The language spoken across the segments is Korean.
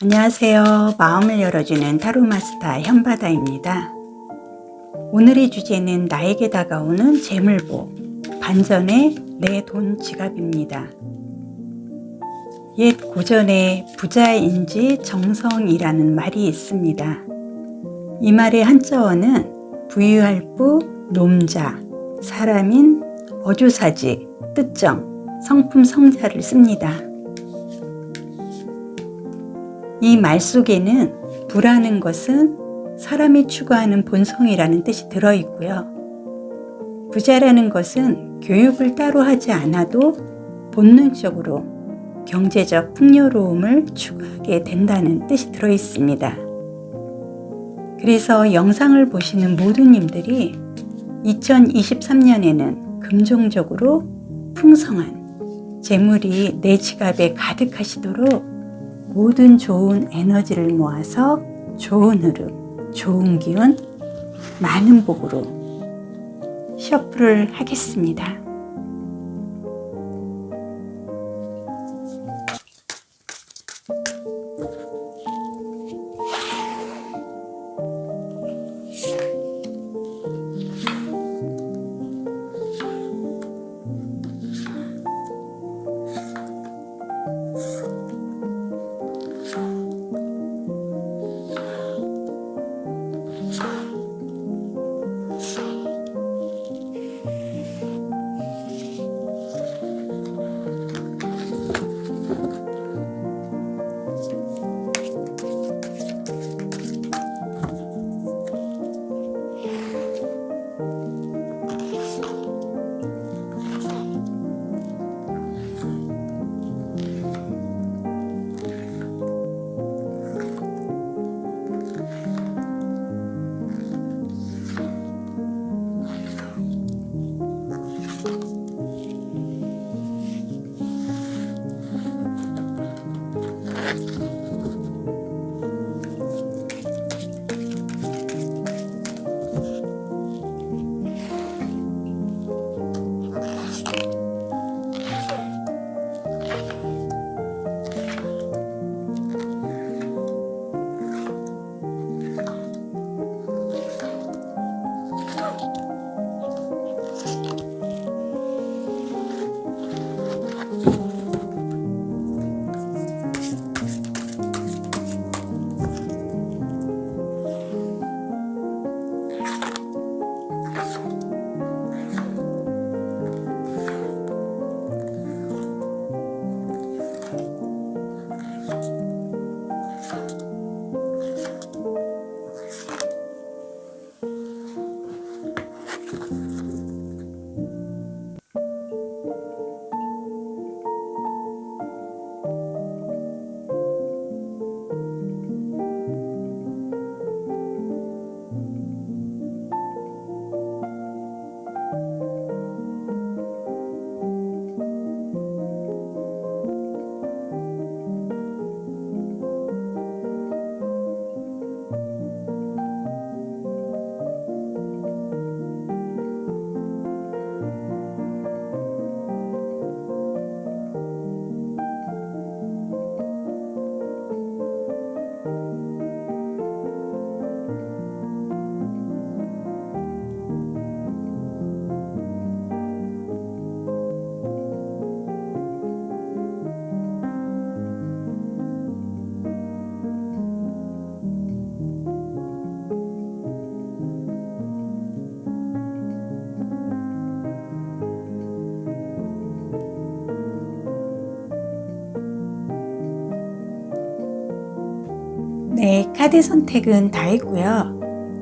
안녕하세요. 마음을 열어주는 타로 마스터 현바다입니다. 오늘의 주제는 나에게 다가오는 재물복, 반전의 내 돈 지갑입니다. 옛 고전에 부자인지 정성이라는 말이 있습니다. 이 말의 한자어는 부유할부, 놈자, 사람인 어조사지, 뜻정, 성품 성자를 씁니다. 이 말 속에는 부라는 것은 사람이 추구하는 본성이라는 뜻이 들어있고요. 부자라는 것은 교육을 따로 하지 않아도 본능적으로 경제적 풍요로움을 추구하게 된다는 뜻이 들어있습니다. 그래서 영상을 보시는 모든 님들이 2023년에는 긍정적으로 풍성한 재물이 내 지갑에 가득하시도록 모든 좋은 에너지를 모아서 좋은 흐름, 좋은 기운, 많은 복으로 셔플을 하겠습니다. 네, 카드 선택은 다 했고요.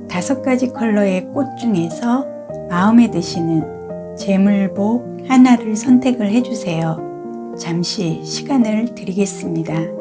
5가지 컬러의 꽃 중에서 마음에 드시는 재물복 하나를 선택을 해주세요. 잠시 시간을 드리겠습니다.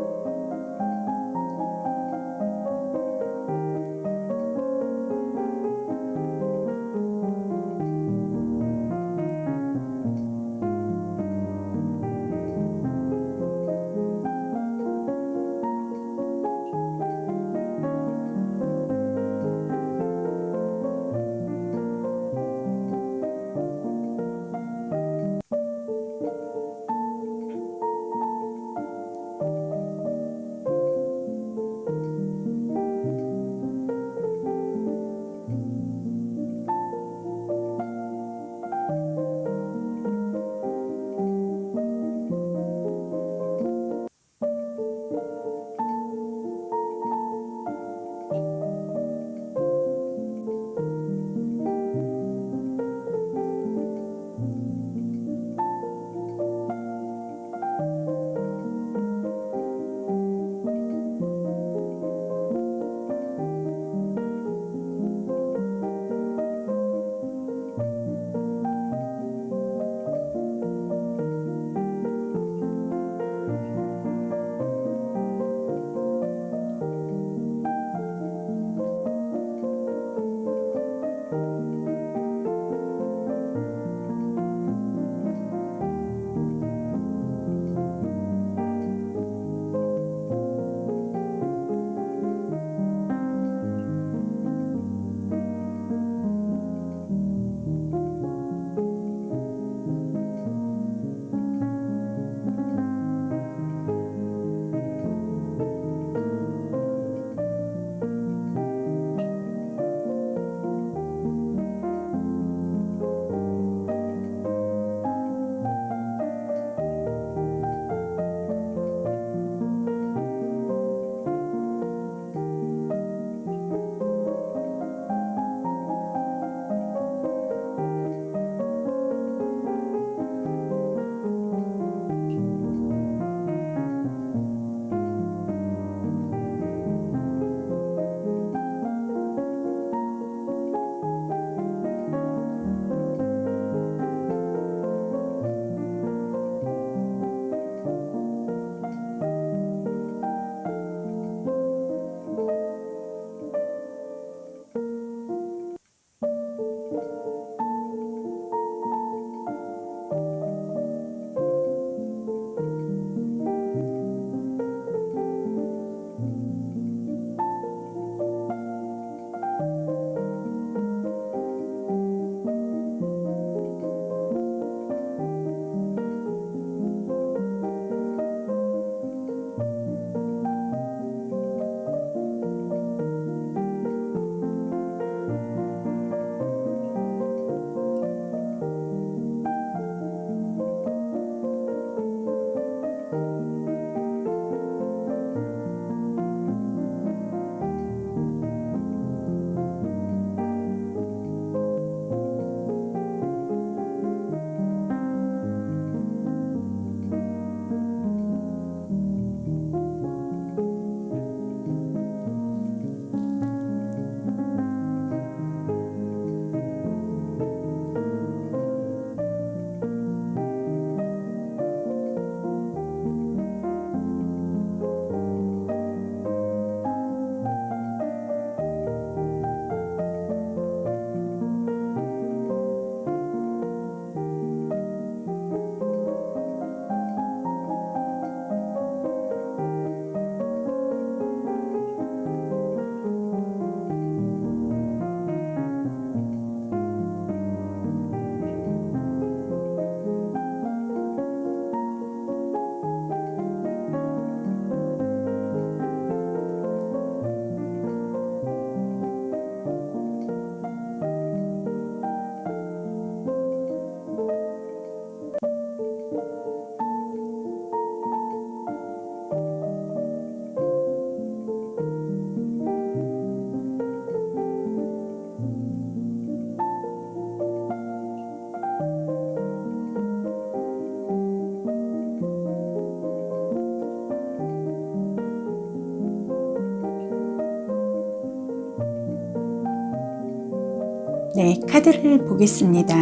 네, 카드를 보겠습니다.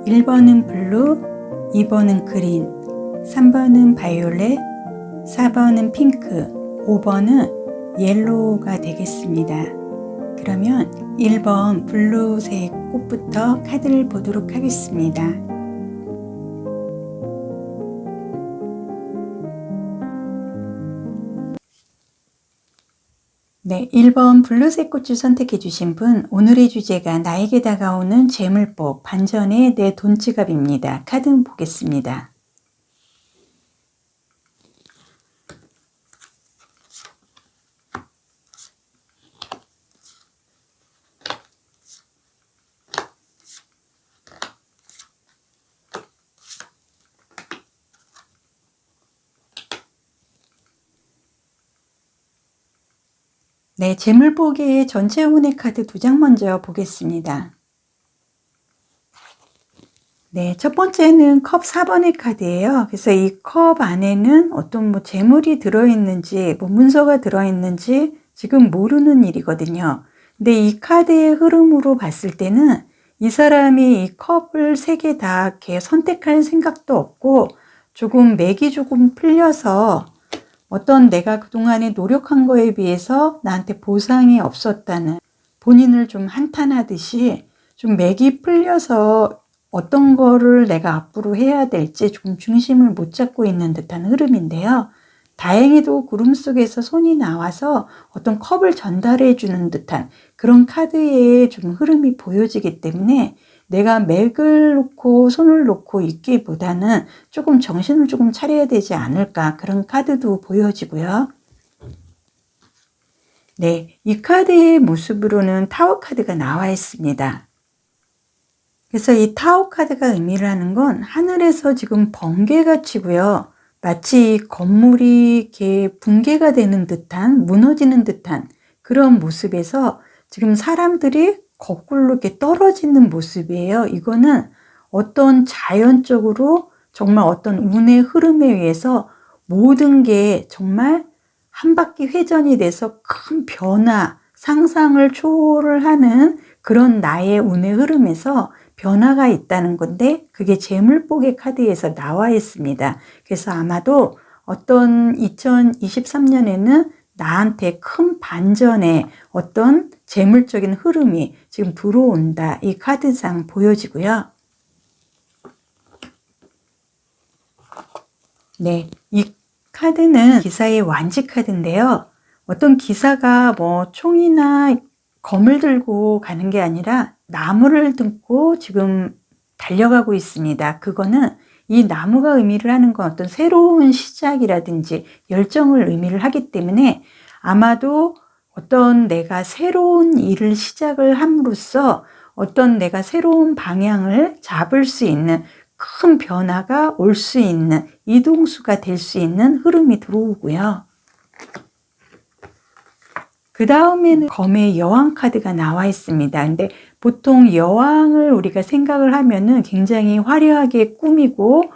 1번은 블루, 2번은 그린, 3번은 바이올렛, 4번은 핑크, 5번은 옐로우가 되겠습니다. 그러면 1번 블루색 꽃부터 카드를 보도록 하겠습니다. 네, 1번 블루색 꽃을 선택해 주신 분, 오늘의 주제가 나에게 다가오는 재물복, 반전의 내 돈지갑입니다. 카드 보겠습니다. 네, 재물복의 전체 운의 카드 2장 먼저 보겠습니다. 네, 첫 번째는 컵 4번의 카드예요. 그래서 이 컵 안에는 어떤 재물이 들어있는지, 문서가 들어있는지 지금 모르는 일이거든요. 근데 이 카드의 흐름으로 봤을 때는 이 사람이 이 컵을 3개 다 이렇게 선택할 생각도 없고 조금 맥이 조금 풀려서 어떤 내가 그동안에 노력한 거에 비해서 나한테 보상이 없었다는, 본인을 좀 한탄하듯이 좀 맥이 풀려서 어떤 거를 내가 앞으로 해야 될지 조금 중심을 못 잡고 있는 듯한 흐름인데요. 다행히도 구름 속에서 손이 나와서 어떤 컵을 전달해 주는 듯한 그런 카드의 좀 흐름이 보여지기 때문에 내가 맥을 놓고 손을 놓고 있기보다는 조금 정신을 조금 차려야 되지 않을까, 그런 카드도 보여지고요. 네, 이 카드의 모습으로는 타워 카드가 나와 있습니다. 그래서 이 타워 카드가 의미를 하는 건 하늘에서 지금 번개가 치고요. 마치 건물이 이렇게 붕괴가 되는 듯한, 무너지는 듯한 그런 모습에서 지금 사람들이 거꾸로 이렇게 떨어지는 모습이에요. 이거는 어떤 자연적으로 정말 어떤 운의 흐름에 의해서 모든 게 정말 한 바퀴 회전이 돼서 큰 변화, 상상을 초월을 하는 그런 나의 운의 흐름에서 변화가 있다는 건데, 그게 재물복의 카드에서 나와 있습니다. 그래서 아마도 어떤 2023년에는 나한테 큰 반전의 어떤 재물적인 흐름이 지금 들어온다, 이 카드상 보여지고요. 네, 이 카드는 기사의 완지 카드인데요. 어떤 기사가 총이나 검을 들고 가는 게 아니라 나무를 들고 지금 달려가고 있습니다. 그거는 이 나무가 의미를 하는 건 어떤 새로운 시작이라든지 열정을 의미를 하기 때문에 아마도 어떤 내가 새로운 일을 시작을 함으로써 어떤 내가 새로운 방향을 잡을 수 있는 큰 변화가 올 수 있는, 이동수가 될 수 있는 흐름이 들어오고요. 그 다음에는 검의 여왕 카드가 나와 있습니다. 근데 보통 여왕을 우리가 생각을 하면은 굉장히 화려하게 꾸미고,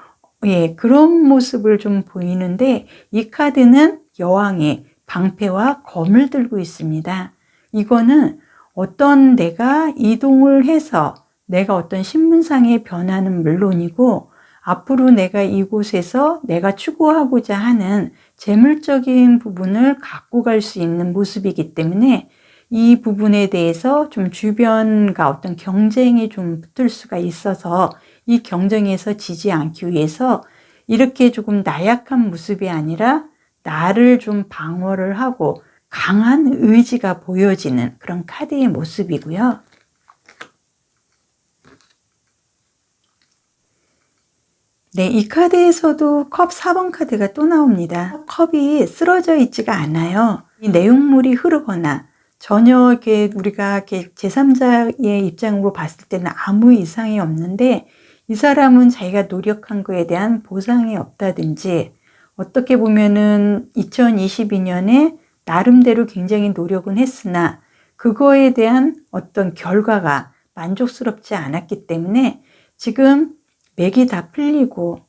그런 모습을 좀 보이는데, 이 카드는 여왕이 방패와 검을 들고 있습니다. 이거는 어떤 내가 이동을 해서 내가 어떤 신분상의 변화는 물론이고, 앞으로 내가 이곳에서 내가 추구하고자 하는 재물적인 부분을 갖고 갈 수 있는 모습이기 때문에 이 부분에 대해서 좀 주변과 어떤 경쟁이 좀 붙을 수가 있어서 이 경쟁에서 지지 않기 위해서 이렇게 조금 나약한 모습이 아니라 나를 좀 방어를 하고 강한 의지가 보여지는 그런 카드의 모습이고요. 네, 이 카드에서도 컵 4번 카드가 또 나옵니다. 컵이 쓰러져 있지가 않아요. 이 내용물이 흐르거나 전혀 이렇게 우리가 이렇게 제3자의 입장으로 봤을 때는 아무 이상이 없는데, 이 사람은 자기가 노력한 거에 대한 보상이 없다든지, 어떻게 보면은 2022년에 나름대로 굉장히 노력은 했으나 그거에 대한 어떤 결과가 만족스럽지 않았기 때문에 지금 맥이 다 풀리고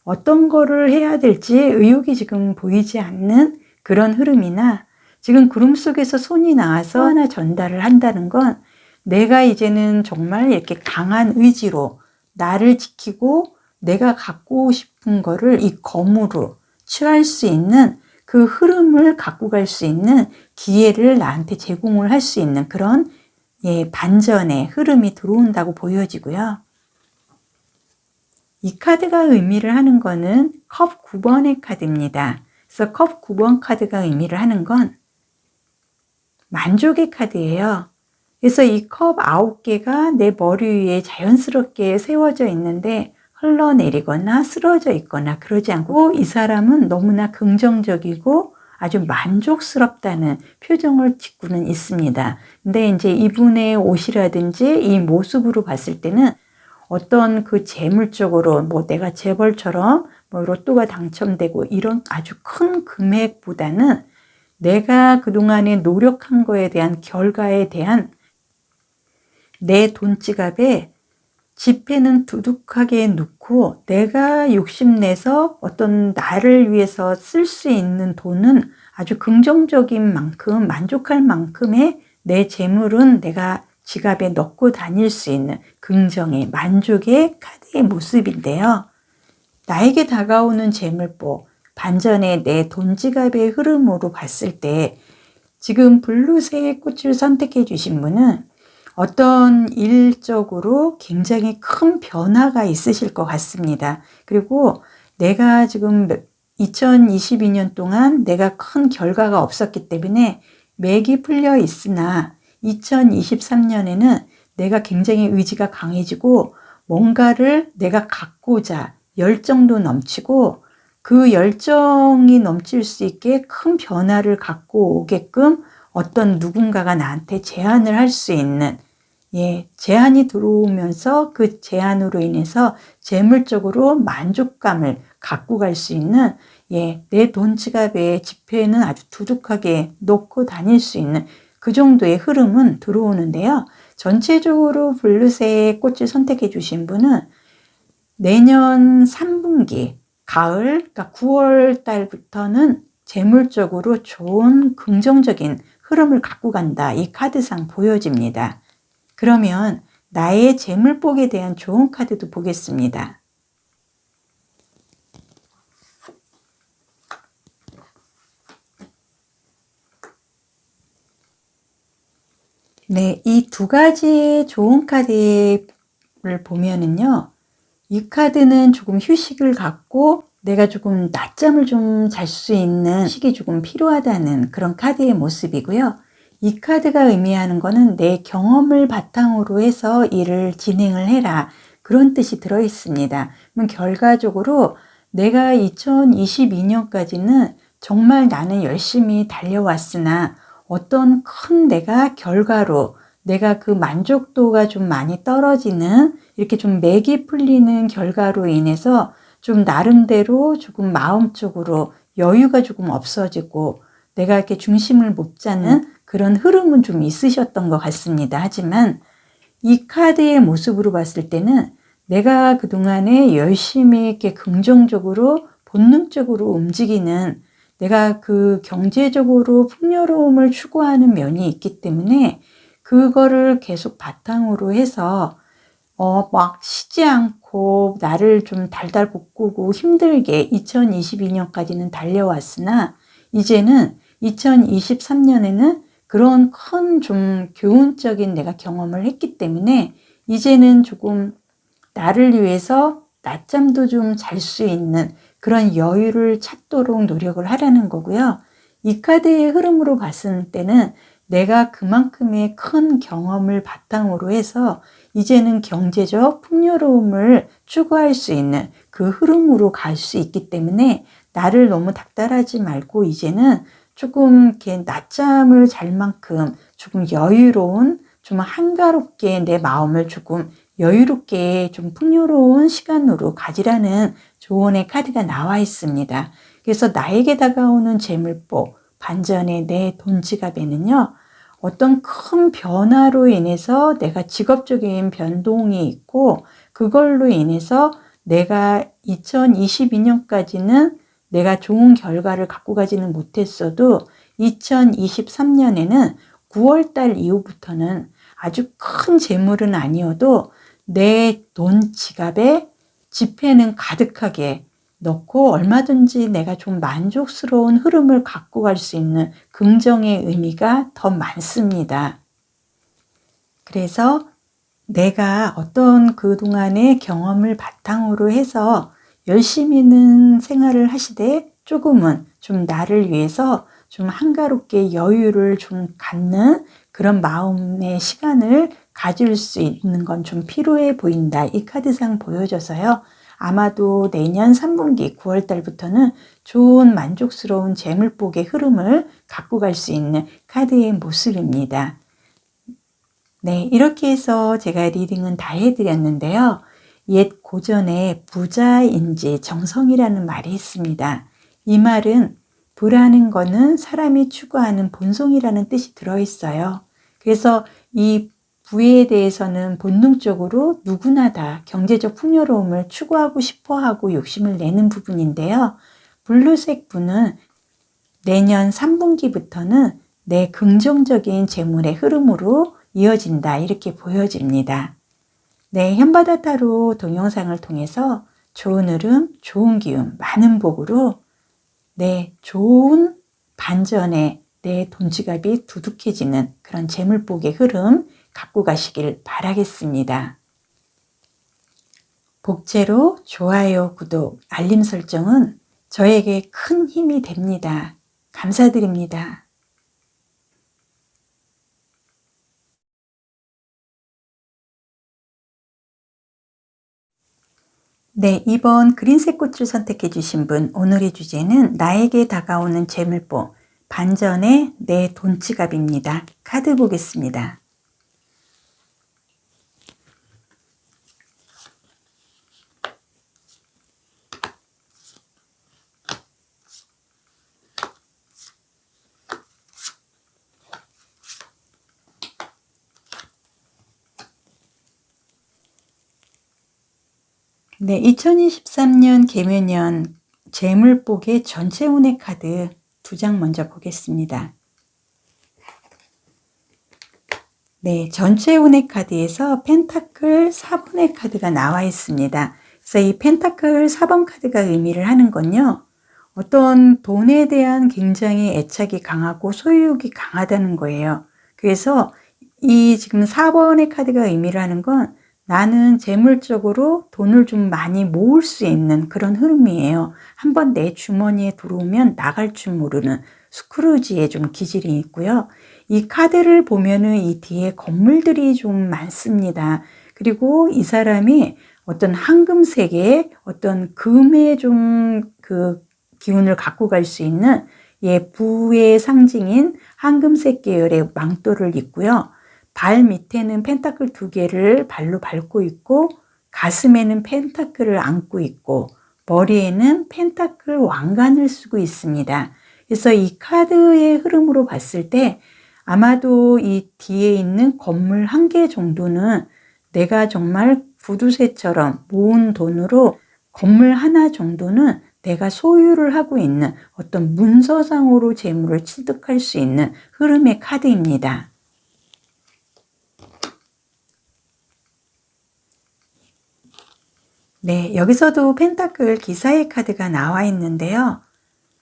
어떤 거를 해야 될지 의욕이 지금 보이지 않는 그런 흐름이나, 지금 구름 속에서 손이 나와서 하나 전달을 한다는 건 내가 이제는 정말 이렇게 강한 의지로 나를 지키고 내가 갖고 싶은 거를 이 검으로 취할 수 있는 그 흐름을 갖고 갈 수 있는 기회를 나한테 제공을 할 수 있는 그런 반전의 흐름이 들어온다고 보여지고요. 이 카드가 의미를 하는 거는 컵 9번의 카드입니다. 그래서 컵 9번 카드가 의미를 하는 건 만족의 카드예요. 그래서 이 컵 9개가 내 머리 위에 자연스럽게 세워져 있는데 흘러내리거나 쓰러져 있거나 그러지 않고 이 사람은 너무나 긍정적이고 아주 만족스럽다는 표정을 짓고는 있습니다. 근데 이제 이분의 옷이라든지 이 모습으로 봤을 때는 어떤 그 재물적으로 뭐 내가 재벌처럼 뭐 로또가 당첨되고 이런 아주 큰 금액보다는 내가 그동안에 노력한 거에 대한 결과에 대한 내 돈 지갑에 지폐는 두둑하게 넣고 내가 욕심내서 어떤 나를 위해서 쓸 수 있는 돈은 아주 긍정적인 만큼 만족할 만큼의 내 재물은 내가 지갑에 넣고 다닐 수 있는 긍정의 만족의 카드의 모습인데요. 나에게 다가오는 재물복, 반전의 내 돈 지갑의 흐름으로 봤을 때 지금 블루색 꽃을 선택해 주신 분은 어떤 일적으로 굉장히 큰 변화가 있으실 것 같습니다. 그리고 내가 지금 2022년 동안 내가 큰 결과가 없었기 때문에 맥이 풀려 있으나 2023년에는 내가 굉장히 의지가 강해지고 뭔가를 내가 갖고자 열정도 넘치고 그 열정이 넘칠 수 있게 큰 변화를 갖고 오게끔 어떤 누군가가 나한테 제안을 할 수 있는 제안이 들어오면서 그 제안으로 인해서 재물적으로 만족감을 갖고 갈 수 있는 내 돈 지갑에 지폐는 아주 두둑하게 넣고 다닐 수 있는 그 정도의 흐름은 들어오는데요. 전체적으로 블루색 꽃을 선택해 주신 분은 내년 3분기 가을, 그러니까 9월 달부터는 재물적으로 좋은 긍정적인 흐름을 갖고 간다. 이 카드상 보여집니다. 그러면 나의 재물복에 대한 좋은 카드도 보겠습니다. 네, 이 두 가지의 좋은 카드를 보면은요, 이 카드는 조금 휴식을 갖고 내가 조금 낮잠을 좀 잘 수 있는 휴식이 조금 필요하다는 그런 카드의 모습이고요. 이 카드가 의미하는 거는 내 경험을 바탕으로 해서 일을 진행을 해라. 그런 뜻이 들어 있습니다. 그럼 결과적으로 내가 2022년까지는 정말 나는 열심히 달려왔으나 어떤 큰 내가 결과로 내가 그 만족도가 좀 많이 떨어지는 이렇게 좀 맥이 풀리는 결과로 인해서 좀 나름대로 조금 마음적으로 여유가 조금 없어지고 내가 이렇게 중심을 못 잡는 그런 흐름은 좀 있으셨던 것 같습니다. 하지만 이 카드의 모습으로 봤을 때는 내가 그동안에 열심히 이렇게 긍정적으로 본능적으로 움직이는 내가 그 경제적으로 풍요로움을 추구하는 면이 있기 때문에 그거를 계속 바탕으로 해서 막 쉬지 않고 나를 좀 달달 볶고 힘들게 2022년까지는 달려왔으나 이제는 2023년에는 그런 큰 좀 교훈적인 내가 경험을 했기 때문에 이제는 조금 나를 위해서 낮잠도 좀 잘 수 있는 그런 여유를 찾도록 노력을 하라는 거고요. 이 카드의 흐름으로 봤을 때는 내가 그만큼의 큰 경험을 바탕으로 해서 이제는 경제적 풍요로움을 추구할 수 있는 그 흐름으로 갈 수 있기 때문에 나를 너무 닥달하지 말고 이제는 조금 이렇게 낮잠을 잘 만큼 조금 여유로운 좀 한가롭게 내 마음을 조금 여유롭게 좀 풍요로운 시간으로 가지라는 조언의 카드가 나와 있습니다. 그래서 나에게 다가오는 재물복, 반전의 내 돈 지갑에는요, 어떤 큰 변화로 인해서 내가 직업적인 변동이 있고 그걸로 인해서 내가 2022년까지는 내가 좋은 결과를 갖고 가지는 못했어도 2023년에는 9월 달 이후부터는 아주 큰 재물은 아니어도 내 돈 지갑에 지폐는 가득하게 넣고 얼마든지 내가 좀 만족스러운 흐름을 갖고 갈 수 있는 긍정의 의미가 더 많습니다. 그래서 내가 어떤 그동안의 경험을 바탕으로 해서 열심히는 생활을 하시되 조금은 좀 나를 위해서 좀 한가롭게 여유를 좀 갖는 그런 마음의 시간을 가질 수 있는 건 좀 필요해 보인다. 이 카드상 보여져서요. 아마도 내년 3분기 9월 달부터는 좋은 만족스러운 재물복의 흐름을 갖고 갈 수 있는 카드의 모습입니다. 네, 이렇게 해서 제가 리딩은 다 해드렸는데요. 옛 고전에 부자인지 정성이라는 말이 있습니다. 이 말은 부라는 거는 사람이 추구하는 본성이라는 뜻이 들어있어요. 그래서 이 부에 대해서는 본능적으로 누구나 다 경제적 풍요로움을 추구하고 싶어하고 욕심을 내는 부분인데요. 블루색 부는 내년 3분기부터는 내 긍정적인 재물의 흐름으로 이어진다, 이렇게 보여집니다. 네, 현바다 타로 동영상을 통해서 좋은 흐름, 좋은 기운, 많은 복으로 좋은 반전에 내 돈지갑이 두둑해지는 그런 재물복의 흐름 갖고 가시길 바라겠습니다. 복제로 좋아요, 구독, 알림 설정은 저에게 큰 힘이 됩니다. 감사드립니다. 네, 이번 그린색 꽃을 선택해 주신 분, 오늘의 주제는 나에게 다가오는 재물복, 반전의 내 돈지갑입니다. 카드 보겠습니다. 네, 2023년 개묘년 재물복의 전체 운의 카드 2장 먼저 보겠습니다. 네, 전체 운의 카드에서 펜타클 4번의 카드가 나와 있습니다. 그래서 이 펜타클 4번 카드가 의미를 하는 건요, 어떤 돈에 대한 굉장히 애착이 강하고 소유욕이 강하다는 거예요. 그래서 이 지금 4번의 카드가 의미를 하는 건 나는 재물적으로 돈을 좀 많이 모을 수 있는 그런 흐름이에요. 한번 내 주머니에 들어오면 나갈 줄 모르는 스크루지의 좀 기질이 있고요. 이 카드를 보면은 이 뒤에 건물들이 좀 많습니다. 그리고 이 사람이 어떤 황금색의 어떤 금의 좀 그 기운을 갖고 갈 수 있는 부의 상징인 황금색 계열의 망토를 입고요. 발 밑에는 펜타클 2개를 발로 밟고 있고, 가슴에는 펜타클을 안고 있고, 머리에는 펜타클 왕관을 쓰고 있습니다. 그래서 이 카드의 흐름으로 봤을 때 아마도 이 뒤에 있는 건물 1개 정도는 내가 정말 구두쇠처럼 모은 돈으로 건물 하나 정도는 내가 소유를 하고 있는 어떤 문서상으로 재물을 취득할 수 있는 흐름의 카드입니다. 네, 여기서도 펜타클 기사의 카드가 나와 있는데요.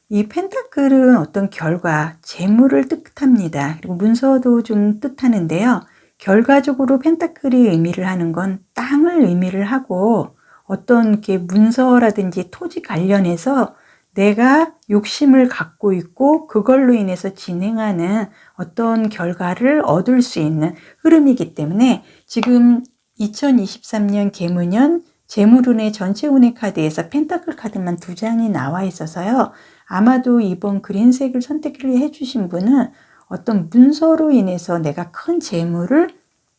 이 펜타클은 어떤 결과, 재물을 뜻합니다. 그리고 문서도 좀 뜻하는데요. 결과적으로 펜타클이 의미를 하는 건 땅을 의미를 하고, 어떤 게 문서라든지 토지 관련해서 내가 욕심을 갖고 있고 그걸로 인해서 진행하는 어떤 결과를 얻을 수 있는 흐름이기 때문에 지금 2023년 개무년 재물운의 전체 운의 카드에서 펜타클 카드만 2장이 나와 있어서요. 아마도 이번 그린색을 선택을 해주신 분은 어떤 문서로 인해서 내가 큰 재물을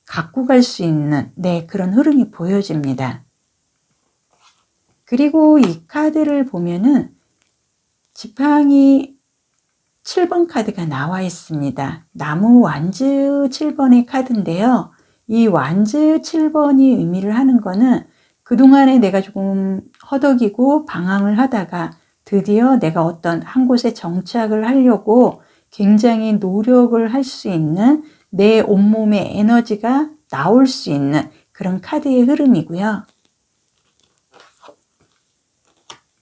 갖고 갈 수 있는 그런 흐름이 보여집니다. 그리고 이 카드를 보면은 지팡이 7번 카드가 나와 있습니다. 나무 완즈 7번의 카드인데요. 이 완즈 7번이 의미를 하는 거는 그동안에 내가 조금 허덕이고 방황을 하다가 드디어 내가 어떤 한 곳에 정착을 하려고 굉장히 노력을 할 수 있는 내 온몸에 에너지가 나올 수 있는 그런 카드의 흐름이고요.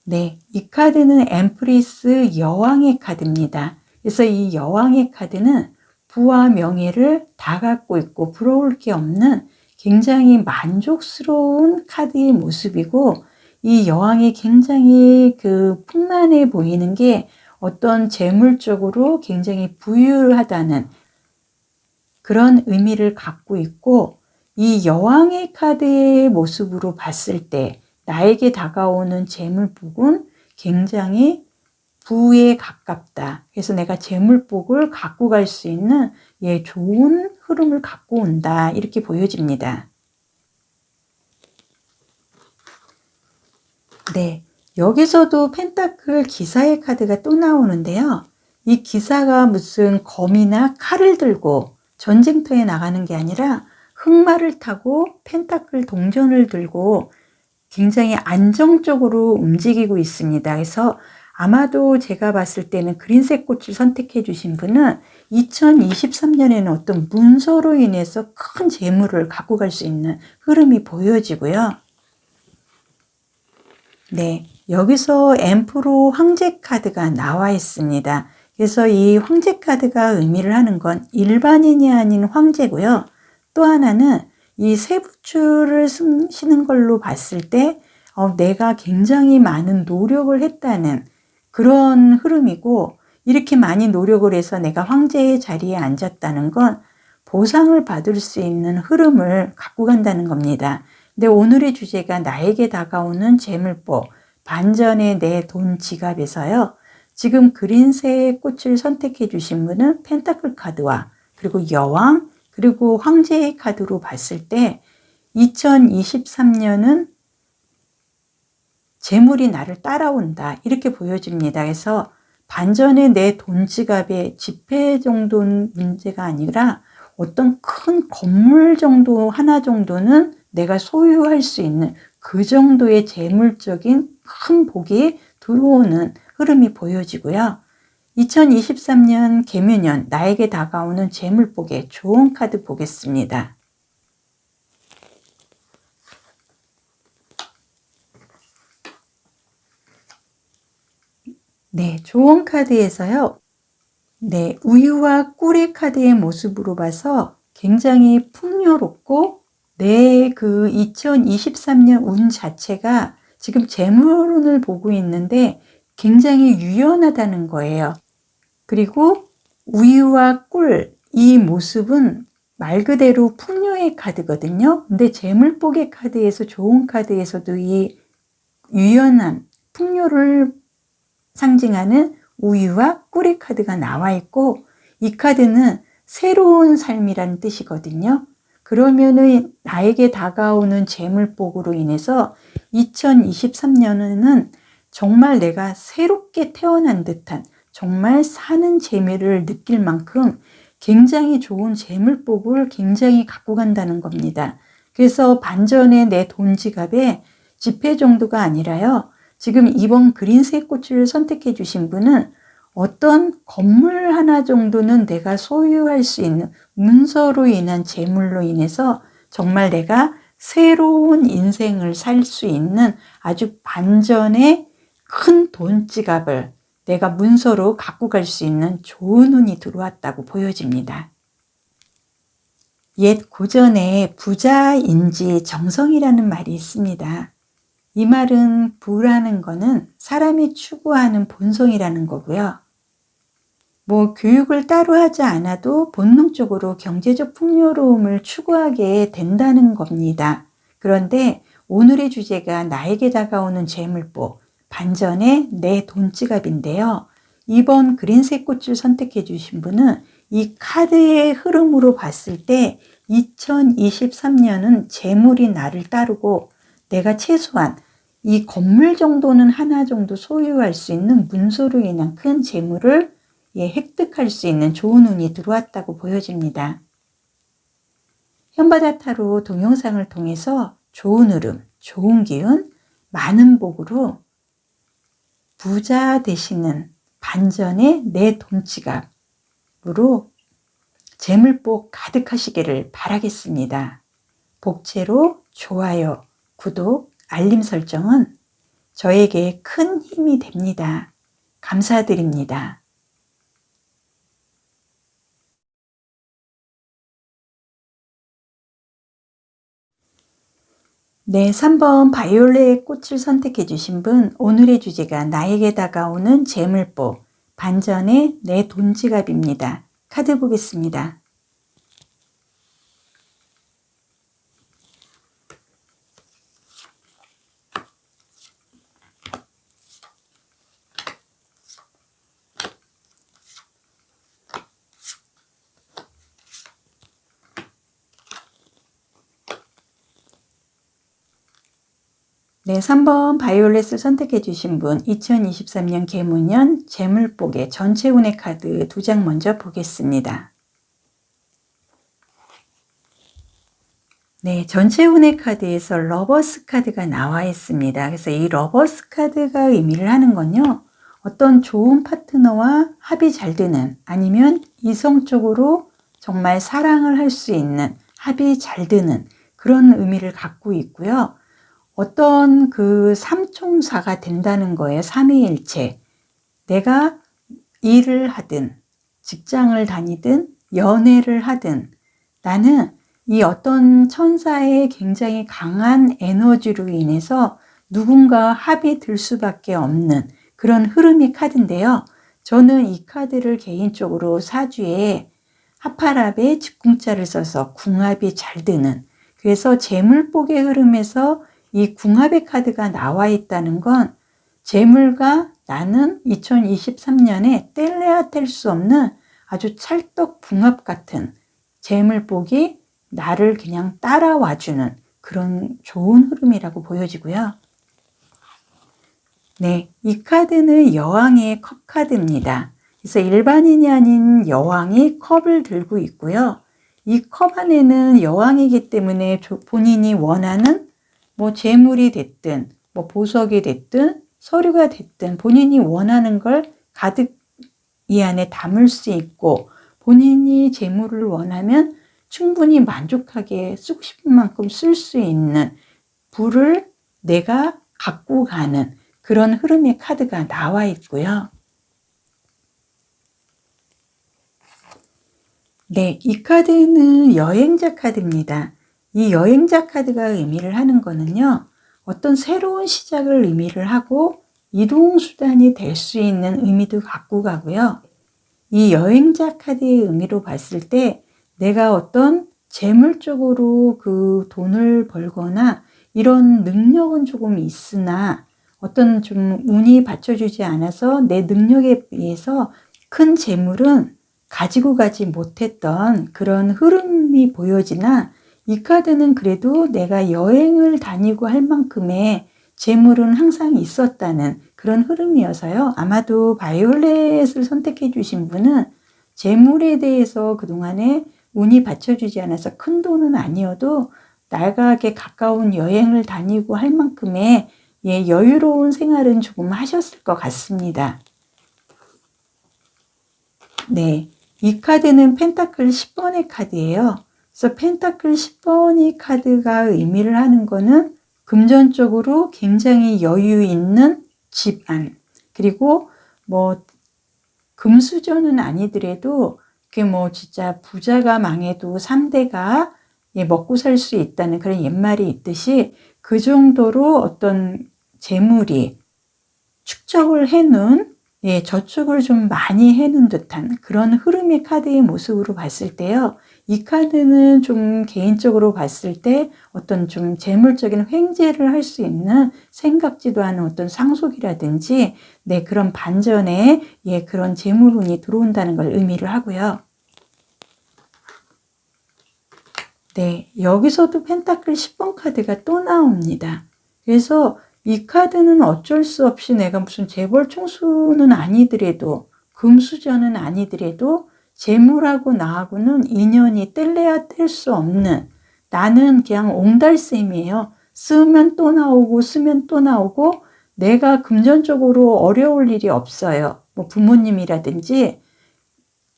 네, 이 카드는 엠프리스 여왕의 카드입니다. 그래서 이 여왕의 카드는 부와 명예를 다 갖고 있고 부러울 게 없는 굉장히 만족스러운 카드의 모습이고, 이 여왕이 굉장히 풍만해 보이는 게 어떤 재물적으로 굉장히 부유하다는 그런 의미를 갖고 있고, 이 여왕의 카드의 모습으로 봤을 때 나에게 다가오는 재물복은 굉장히 부에 가깝다. 그래서 내가 재물복을 갖고 갈 수 있는 좋은 흐름을 갖고 온다. 이렇게 보여집니다. 네, 여기서도 펜타클 기사의 카드가 또 나오는데요. 이 기사가 무슨 검이나 칼을 들고 전쟁터에 나가는 게 아니라 흑마를 타고 펜타클 동전을 들고 굉장히 안정적으로 움직이고 있습니다. 그래서 아마도 제가 봤을 때는 그린색 꽃을 선택해 주신 분은 2023년에는 어떤 문서로 인해서 큰 재물을 갖고 갈 수 있는 흐름이 보여지고요. 네, 여기서 엠프로 황제 카드가 나와 있습니다. 그래서 이 황제 카드가 의미를 하는 건 일반인이 아닌 황제고요. 또 하나는 이 세부추를 쓰시는 걸로 봤을 때 내가 굉장히 많은 노력을 했다는 그런 흐름이고, 이렇게 많이 노력을 해서 내가 황제의 자리에 앉았다는 건 보상을 받을 수 있는 흐름을 갖고 간다는 겁니다. 근데 오늘의 주제가 나에게 다가오는 재물복, 반전의 내 돈 지갑에서요. 지금 그린색 꽃을 선택해 주신 분은 펜타클 카드와 그리고 여왕 그리고 황제의 카드로 봤을 때 2023년은 재물이 나를 따라온다. 이렇게 보여집니다. 그래서 반전의 내 돈 지갑의 지폐 정도는 문제가 아니라 어떤 큰 건물 정도 하나 정도는 내가 소유할 수 있는 그 정도의 재물적인 큰 복이 들어오는 흐름이 보여지고요. 2023년 개묘년 나에게 다가오는 재물복의 좋은 카드 보겠습니다. 네, 좋은 카드에서요. 네, 우유와 꿀의 카드의 모습으로 봐서 굉장히 풍요롭고 내 2023년 운 자체가 지금 재물운을 보고 있는데 굉장히 유연하다는 거예요. 그리고 우유와 꿀, 이 모습은 말 그대로 풍요의 카드거든요. 근데 재물복의 카드에서 좋은 카드에서도 이 유연함, 풍요를 상징하는 우유와 꿀의 카드가 나와 있고, 이 카드는 새로운 삶이라는 뜻이거든요. 그러면은 나에게 다가오는 재물복으로 인해서 2023년에는 정말 내가 새롭게 태어난 듯한 정말 사는 재미를 느낄 만큼 굉장히 좋은 재물복을 굉장히 갖고 간다는 겁니다. 그래서 반전의 내 돈 지갑에 지폐 정도가 아니라요. 지금 이번 그린색 꽃을 선택해 주신 분은 어떤 건물 하나 정도는 내가 소유할 수 있는 문서로 인한 재물로 인해서 정말 내가 새로운 인생을 살 수 있는 아주 반전의 큰 돈 지갑을 내가 문서로 갖고 갈 수 있는 좋은 운이 들어왔다고 보여집니다. 옛 고전에 부자인지 정성이라는 말이 있습니다. 이 말은 부라는 거는 사람이 추구하는 본성이라는 거고요. 교육을 따로 하지 않아도 본능적으로 경제적 풍요로움을 추구하게 된다는 겁니다. 그런데 오늘의 주제가 나에게 다가오는 재물복, 반전의 내 돈 지갑인데요. 이번 그린색 꽃을 선택해 주신 분은 이 카드의 흐름으로 봤을 때 2023년은 재물이 나를 따르고 내가 최소한 이 건물 정도는 하나 정도 소유할 수 있는 문서로 인한 큰 재물을 획득할 수 있는 좋은 운이 들어왔다고 보여집니다. 현바다 타로 동영상을 통해서 좋은 흐름, 좋은 기운, 많은 복으로 부자 되시는 반전의 내 돈 지갑으로 재물복 가득하시기를 바라겠습니다. 복채로 좋아요, 구독, 알림 설정은 저에게 큰 힘이 됩니다. 감사드립니다. 네, 3번 바이올렛 꽃을 선택해 주신 분, 오늘의 주제가 나에게 다가오는 재물복, 반전의 내 돈지갑입니다. 카드 보겠습니다. 네, 3번 바이올렛을 선택해 주신 분, 2023년 개무년 재물복의 전체 운의 카드 2장 먼저 보겠습니다. 네, 전체 운의 카드에서 러버스 카드가 나와 있습니다. 그래서 이 러버스 카드가 의미를 하는 건요, 어떤 좋은 파트너와 합이 잘 되는, 아니면 이성적으로 정말 사랑을 할 수 있는, 합이 잘 되는 그런 의미를 갖고 있고요. 어떤 그 삼총사가 된다는 거예요. 삼위일체. 내가 일을 하든 직장을 다니든 연애를 하든 나는 이 어떤 천사의 굉장히 강한 에너지로 인해서 누군가 합이 들 수밖에 없는 그런 흐름의 카드인데요. 저는 이 카드를 개인적으로 사주에 하파랍에 직궁자를 써서 궁합이 잘 드는, 그래서 재물복의 흐름에서 이 궁합의 카드가 나와 있다는 건 재물과 나는 2023년에 뗄래야 뗄 수 없는 아주 찰떡궁합 같은 재물복이 나를 그냥 따라와주는 그런 좋은 흐름이라고 보여지고요. 네, 이 카드는 여왕의 컵 카드입니다. 그래서 일반인이 아닌 여왕이 컵을 들고 있고요. 이 컵 안에는 여왕이기 때문에 본인이 원하는 뭐 재물이 됐든 뭐 보석이 됐든 서류가 됐든 본인이 원하는 걸 가득 이 안에 담을 수 있고, 본인이 재물을 원하면 충분히 만족하게 쓰고 싶은 만큼 쓸 수 있는 부를 내가 갖고 가는 그런 흐름의 카드가 나와 있고요. 네, 이 카드는 여행자 카드입니다. 이 여행자 카드가 의미를 하는 거는요, 어떤 새로운 시작을 의미를 하고 이동수단이 될 수 있는 의미도 갖고 가고요. 이 여행자 카드의 의미로 봤을 때 내가 어떤 재물적으로 그 돈을 벌거나 이런 능력은 조금 있으나 어떤 좀 운이 받쳐주지 않아서 내 능력에 비해서 큰 재물은 가지고 가지 못했던 그런 흐름이 보여지나, 이 카드는 그래도 내가 여행을 다니고 할 만큼의 재물은 항상 있었다는 그런 흐름이어서요. 아마도 바이올렛을 선택해 주신 분은 재물에 대해서 그동안에 운이 받쳐주지 않아서 큰 돈은 아니어도 나에게 가까운 여행을 다니고 할 만큼의 여유로운 생활은 조금 하셨을 것 같습니다. 네, 이 카드는 펜타클 10번의 카드예요. 그래서 펜타클 10번이 카드가 의미를 하는 거는 금전적으로 굉장히 여유 있는 집안, 그리고 뭐 금수저는 아니더라도 그게 뭐 진짜 부자가 망해도 3대가 먹고 살 수 있다는 그런 옛말이 있듯이 그 정도로 어떤 재물이 축적을 해놓은, 저축을 좀 많이 해놓은 듯한 그런 흐름의 카드의 모습으로 봤을 때요. 이 카드는 좀 개인적으로 봤을 때 어떤 좀 재물적인 횡재를 할 수 있는 생각지도 않은 어떤 상속이라든지 그런 반전에 그런 재물운이 들어온다는 걸 의미를 하고요. 네, 여기서도 펜타클 10번 카드가 또 나옵니다. 그래서 이 카드는 어쩔 수 없이 내가 무슨 재벌 총수는 아니더라도 금수저는 아니더라도 재물하고 나하고는 인연이 뗄래야 뗄 수 없는, 나는 그냥 옹달샘이에요. 쓰면 또 나오고 쓰면 또 나오고 내가 금전적으로 어려울 일이 없어요. 뭐 부모님이라든지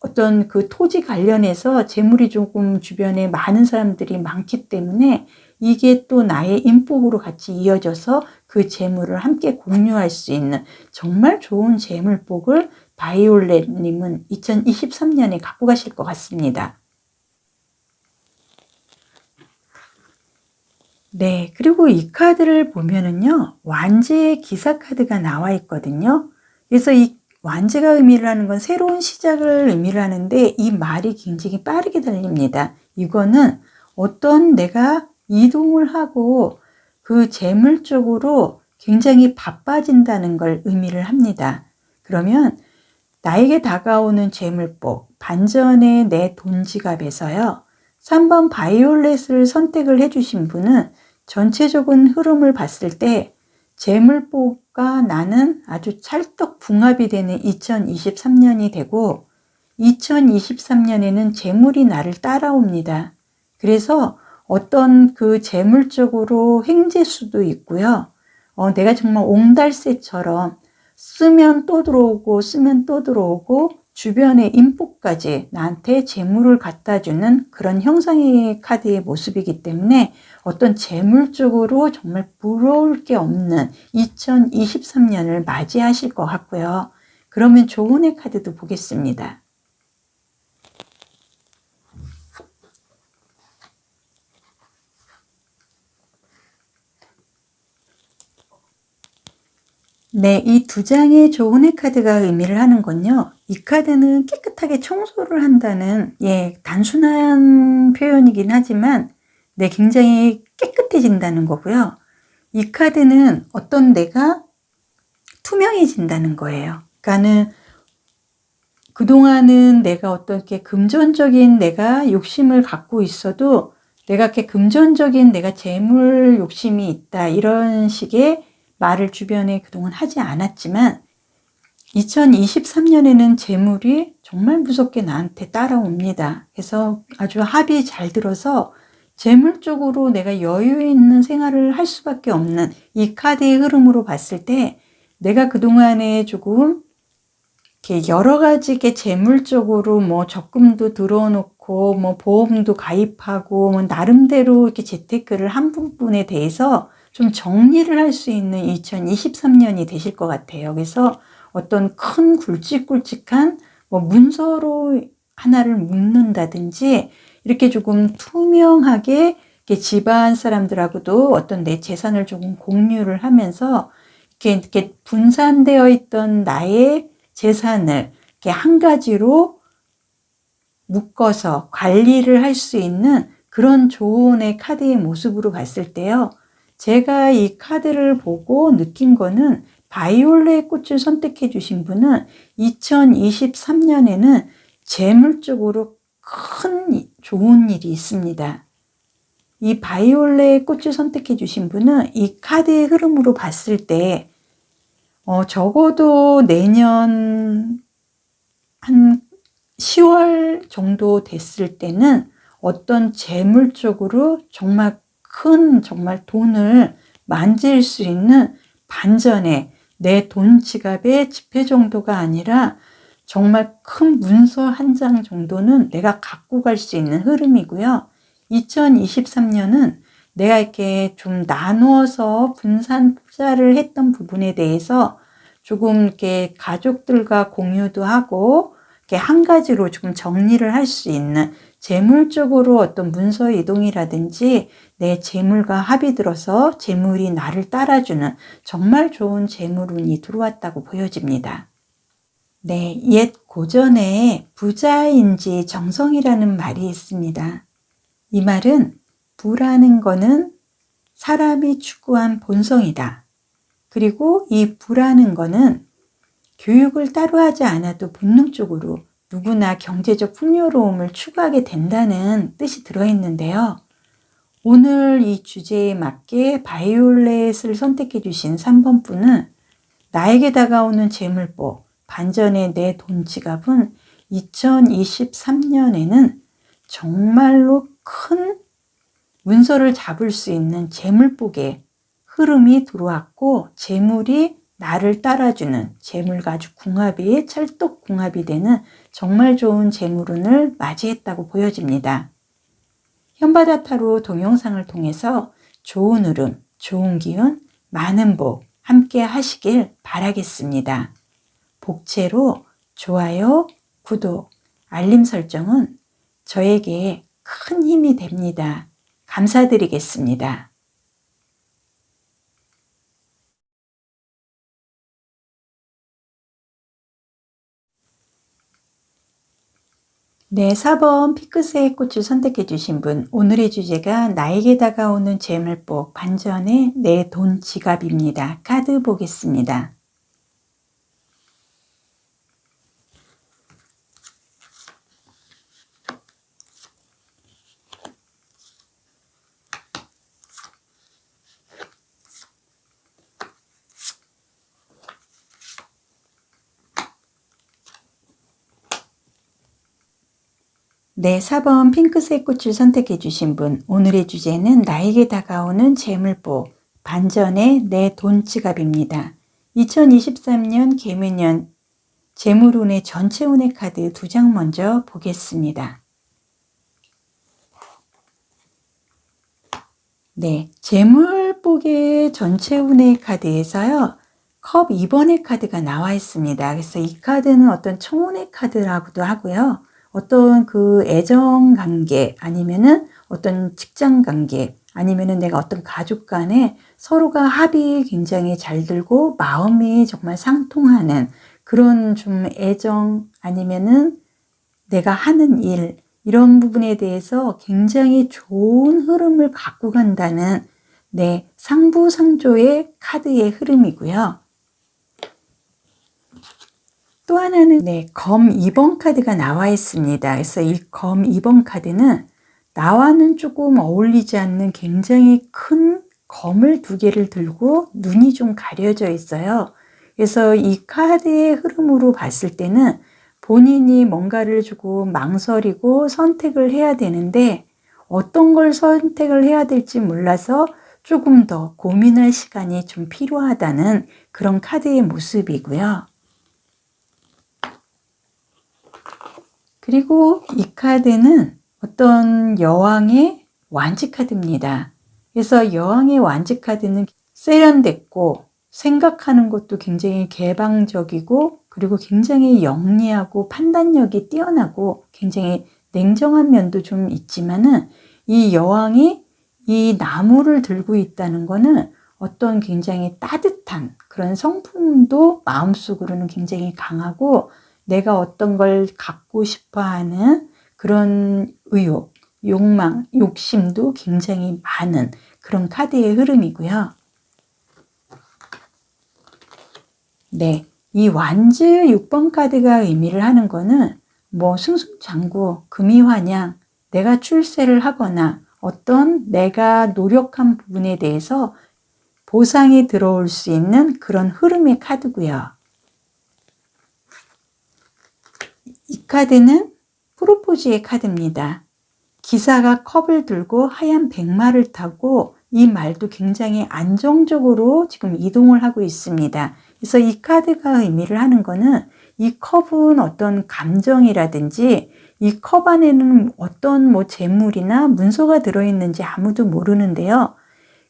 어떤 그 토지 관련해서 재물이 조금 주변에 많은 사람들이 많기 때문에 이게 또 나의 인복으로 같이 이어져서 그 재물을 함께 공유할 수 있는 정말 좋은 재물복을 바이올렛님은 2023년에 갖고 가실 것 같습니다. 네, 그리고 이 카드를 보면은요, 완제의 기사 카드가 나와 있거든요. 그래서 이 완제가 의미를 하는 건 새로운 시작을 의미를 하는데 이 말이 굉장히 빠르게 달립니다. 이거는 어떤 내가 이동을 하고 그 재물 쪽으로 굉장히 바빠진다는 걸 의미를 합니다. 그러면 나에게 다가오는 재물복, 반전의 내 돈 지갑에서요. 3번 바이올렛을 선택을 해주신 분은 전체적인 흐름을 봤을 때 재물복과 나는 아주 찰떡궁합이 되는 2023년이 되고 2023년에는 재물이 나를 따라옵니다. 그래서 어떤 그 재물 쪽으로 횡재수도 있고요. 내가 정말 옹달새처럼 쓰면 또 들어오고 쓰면 또 들어오고 주변의 인복까지 나한테 재물을 갖다 주는 그런 형상의 카드의 모습이기 때문에 어떤 재물 쪽으로 정말 부러울 게 없는 2023년을 맞이하실 것 같고요. 그러면 조언의 카드도 보겠습니다. 네, 이 두 장의 조언의 카드가 의미를 하는 건요. 이 카드는 깨끗하게 청소를 한다는 단순한 표현이긴 하지만 굉장히 깨끗해진다는 거고요. 이 카드는 어떤 내가 투명해진다는 거예요. 그러니까는 그동안은 내가 어떤 게 금전적인 내가 욕심을 갖고 있어도 내가 이렇게 금전적인 내가 재물 욕심이 있다 이런 식의 말을 주변에 그동안 하지 않았지만 2023년에는 재물이 정말 무섭게 나한테 따라옵니다. 그래서 아주 합이 잘 들어서 재물 쪽으로 내가 여유 있는 생활을 할 수밖에 없는 이 카드의 흐름으로 봤을 때 내가 그동안에 조금 이렇게 여러 가지 이렇게 재물 쪽으로 뭐 적금도 들어놓고 뭐 보험도 가입하고 뭐 나름대로 이렇게 재테크를 한 부분에 대해서 좀 정리를 할 수 있는 2023년이 되실 것 같아요. 그래서 어떤 큰 굵직굵직한 뭐 문서로 하나를 묶는다든지 이렇게 조금 투명하게 이렇게 집안 사람들하고도 어떤 내 재산을 조금 공유를 하면서 이렇게 분산되어 있던 나의 재산을 이렇게 한 가지로 묶어서 관리를 할 수 있는 그런 조언의 카드의 모습으로 봤을 때요. 제가 이 카드를 보고 느낀 거는 바이올렛 꽃을 선택해 주신 분은 2023년에는 재물 쪽으로 큰 좋은 일이 있습니다. 이 바이올렛 꽃을 선택해 주신 분은 이 카드의 흐름으로 봤을 때 적어도 내년 한 10월 정도 됐을 때는 어떤 재물 쪽으로 정말 큰 정말 돈을 만질 수 있는 반전의 내 돈 지갑의 지폐 정도가 아니라 정말 큰 문서 한 장 정도는 내가 갖고 갈 수 있는 흐름이고요. 2023년은 내가 이렇게 좀 나누어서 분산 투자를 했던 부분에 대해서 조금 이렇게 가족들과 공유도 하고 이렇게 한 가지로 조금 정리를 할 수 있는 재물적으로 어떤 문서 이동이라든지 내 재물과 합이 들어서 재물이 나를 따라주는 정말 좋은 재물운이 들어왔다고 보여집니다. 네, 옛 고전에 부자인지 정성이라는 말이 있습니다. 이 말은 부라는 거는 사람이 추구한 본성이다. 그리고 이 부라는 거는 교육을 따로 하지 않아도 본능적으로 누구나 경제적 풍요로움을 추구하게 된다는 뜻이 들어있는데요. 오늘 이 주제에 맞게 바이올렛을 선택해 주신 3번 분은 나에게 다가오는 재물복, 반전의 내 돈 지갑은 2023년에는 정말로 큰 문서를 잡을 수 있는 재물복의 흐름이 들어왔고 재물이 나를 따라주는 재물과 아주 궁합이 찰떡궁합이 되는 정말 좋은 재물운을 맞이했다고 보여집니다. 현바다 타로 동영상을 통해서 좋은 흐름, 좋은 기운, 많은 복 함께 하시길 바라겠습니다. 복채로 좋아요, 구독, 알림 설정은 저에게 큰 힘이 됩니다. 감사드리겠습니다. 네, 4번 핑크색 꽃을 선택해 주신 분, 오늘의 주제가 나에게 다가오는 재물복 반전의 내 돈 지갑입니다. 카드 보겠습니다. 네, 4번 핑크색 꽃을 선택해 주신 분, 오늘의 주제는 나에게 다가오는 재물복, 반전의 내 돈 지갑입니다. 2023년 개묘년 재물운의 전체 운의 카드 2장 먼저 보겠습니다. 네, 재물복의 전체 운의 카드에서요, 컵 2번의 카드가 나와 있습니다. 그래서 이 카드는 어떤 청운의 카드라고도 하고요. 어떤 그 애정 관계 아니면은 어떤 직장 관계 아니면은 내가 어떤 가족 간에 서로가 합이 굉장히 잘 들고 마음이 정말 상통하는 그런 좀 애정 아니면은 내가 하는 일 이런 부분에 대해서 굉장히 좋은 흐름을 갖고 간다는 상부상조의 카드의 흐름이고요. 또 하나는 검 2번 카드가 나와 있습니다. 그래서 이 검 2번 카드는 나와는 조금 어울리지 않는 굉장히 큰 검을 2개를 들고 눈이 좀 가려져 있어요. 그래서 이 카드의 흐름으로 봤을 때는 본인이 뭔가를 조금 망설이고 선택을 해야 되는데 어떤 걸 선택을 해야 될지 몰라서 조금 더 고민할 시간이 좀 필요하다는 그런 카드의 모습이고요. 그리고 이 카드는 어떤 여왕의 완지 카드입니다. 그래서 여왕의 완지 카드는 세련됐고 생각하는 것도 굉장히 개방적이고 그리고 굉장히 영리하고 판단력이 뛰어나고 굉장히 냉정한 면도 좀 있지만은 이 여왕이 이 나무를 들고 있다는 거는 어떤 굉장히 따뜻한 그런 성품도 마음속으로는 굉장히 강하고 내가 어떤 걸 갖고 싶어 하는 그런 의욕, 욕망, 욕심도 굉장히 많은 그런 카드의 흐름이고요. 네, 이 완즈 6번 카드가 의미를 하는 거는 뭐 승승장구, 금이환양, 내가 출세를 하거나 어떤 내가 노력한 부분에 대해서 보상이 들어올 수 있는 그런 흐름의 카드고요. 이 카드는 프로포즈의 카드입니다. 기사가 컵을 들고 하얀 백마를 타고 이 말도 굉장히 안정적으로 지금 이동을 하고 있습니다. 그래서 이 카드가 의미를 하는 거는 이 컵은 어떤 감정이라든지 이 컵 안에는 어떤 뭐 재물이나 문서가 들어있는지 아무도 모르는데요.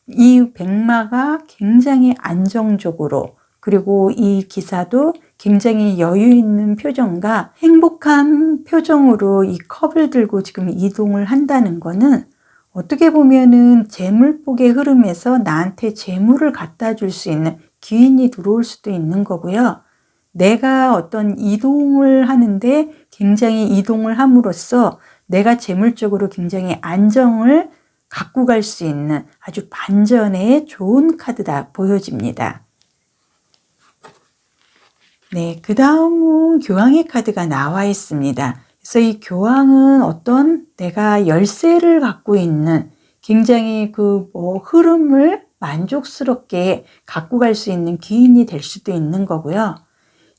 이 백마가 굉장히 안정적으로 그리고 이 기사도 굉장히 여유 있는 표정과 행복한 표정으로 이 컵을 들고 지금 이동을 한다는 거는 어떻게 보면은 재물복의 흐름에서 나한테 재물을 갖다 줄 수 있는 기운이 들어올 수도 있는 거고요. 내가 어떤 이동을 하는데 굉장히 이동을 함으로써 내가 재물적으로 굉장히 안정을 갖고 갈 수 있는 아주 반전의 좋은 카드다 보여집니다. 네, 그 다음은 교황의 카드가 나와 있습니다. 그래서 이 교황은 어떤 내가 열쇠를 갖고 있는 굉장히 그 흐름을 만족스럽게 갖고 갈 수 있는 기인이 될 수도 있는 거고요.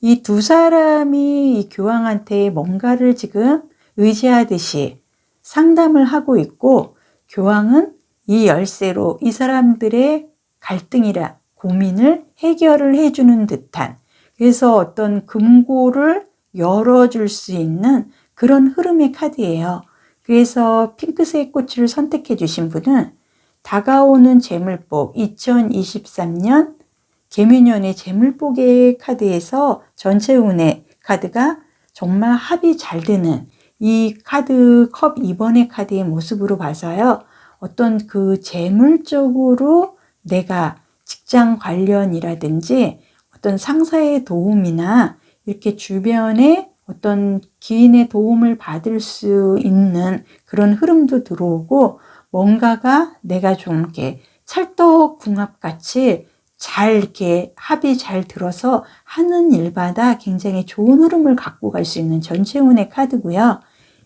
이 두 사람이 이 교황한테 뭔가를 지금 의지하듯이 상담을 하고 있고 교황은 이 열쇠로 이 사람들의 갈등이라 고민을 해결을 해주는 듯한, 그래서 어떤 금고를 열어줄 수 있는 그런 흐름의 카드예요. 그래서 핑크색 꽃을 선택해 주신 분은 다가오는 재물복 2023년 개묘년의 재물복의 카드에서 전체 운의 카드가 정말 합이 잘 드는 이 카드 컵 2번의 카드의 모습으로 봐서요. 어떤 그 재물적으로 내가 직장 관련이라든지 어떤 상사의 도움이나 이렇게 주변에 어떤 기인의 도움을 받을 수 있는 그런 흐름도 들어오고, 뭔가가 내가 좀 이렇게 찰떡궁합같이 잘 이렇게 합이 잘 들어서 하는 일마다 굉장히 좋은 흐름을 갖고 갈 수 있는 전체운의 카드고요.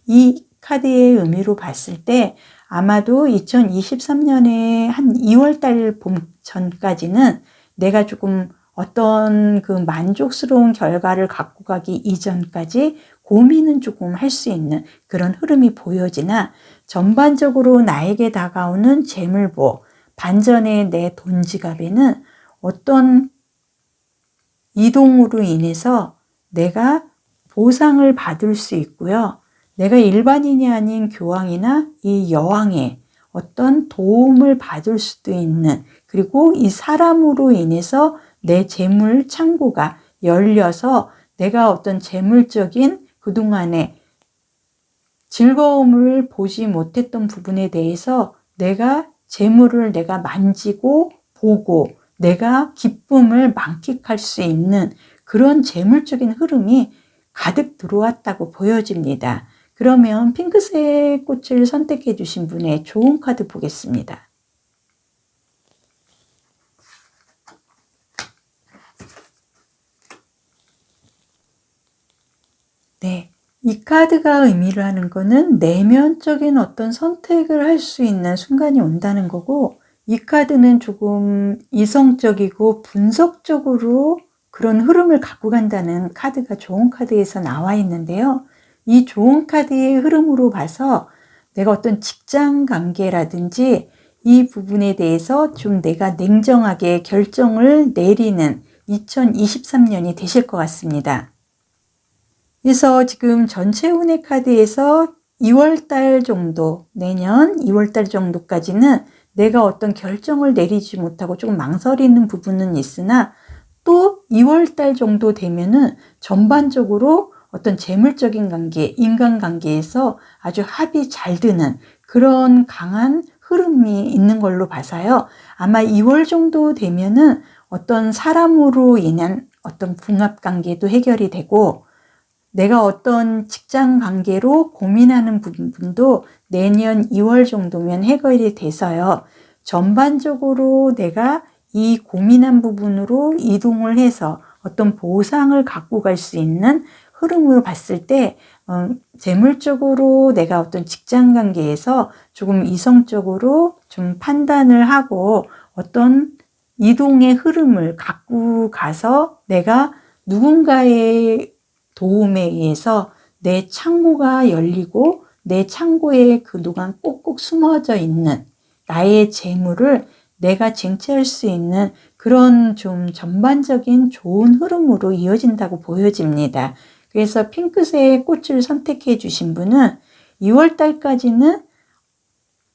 이 카드의 의미로 봤을 때 아마도 2023년에 한 2월달 봄 전까지는 내가 조금 어떤 그 만족스러운 결과를 갖고 가기 이전까지 고민은 조금 할 수 있는 그런 흐름이 보여지나, 전반적으로 나에게 다가오는 재물복, 반전의 내 돈 지갑에는 어떤 이동으로 인해서 내가 보상을 받을 수 있고요. 내가 일반인이 아닌 교황이나 이 여왕의 어떤 도움을 받을 수도 있는, 그리고 이 사람으로 인해서 내 재물 창고가 열려서 내가 어떤 재물적인 그동안의 즐거움을 보지 못했던 부분에 대해서 내가 재물을 내가 만지고 보고 내가 기쁨을 만끽할 수 있는 그런 재물적인 흐름이 가득 들어왔다고 보여집니다. 그러면 핑크색 꽃을 선택해 주신 분의 좋은 카드 보겠습니다. 네, 이 카드가 의미를 하는 거는 내면적인 어떤 선택을 할 수 있는 순간이 온다는 거고, 이 카드는 조금 이성적이고 분석적으로 그런 흐름을 갖고 간다는 카드가 좋은 카드에서 나와 있는데요. 이 좋은 카드의 흐름으로 봐서 내가 어떤 직장 관계라든지 이 부분에 대해서 좀 내가 냉정하게 결정을 내리는 2023년이 되실 것 같습니다. 그래서 지금 전체 운의 카드에서 2월달 정도, 내년 2월달 정도까지는 내가 어떤 결정을 내리지 못하고 조금 망설이는 부분은 있으나, 또 2월달 정도 되면은 전반적으로 어떤 재물적인 관계, 인간관계에서 아주 합이 잘 드는 그런 강한 흐름이 있는 걸로 봐서요. 아마 2월 정도 되면은 어떤 사람으로 인한 어떤 궁합관계도 해결이 되고, 내가 어떤 직장 관계로 고민하는 부분도 내년 2월 정도면 해결이 돼서요. 전반적으로 내가 이 고민한 부분으로 이동을 해서 어떤 보상을 갖고 갈 수 있는 흐름으로 봤을 때 재물적으로 내가 어떤 직장 관계에서 조금 이성적으로 좀 판단을 하고 어떤 이동의 흐름을 갖고 가서 내가 누군가의 도움에 의해서 내 창고가 열리고 내 창고에 그동안 꼭꼭 숨어져 있는 나의 재물을 내가 쟁취할 수 있는 그런 좀 전반적인 좋은 흐름으로 이어진다고 보여집니다. 그래서 핑크색 꽃을 선택해 주신 분은 2월 달까지는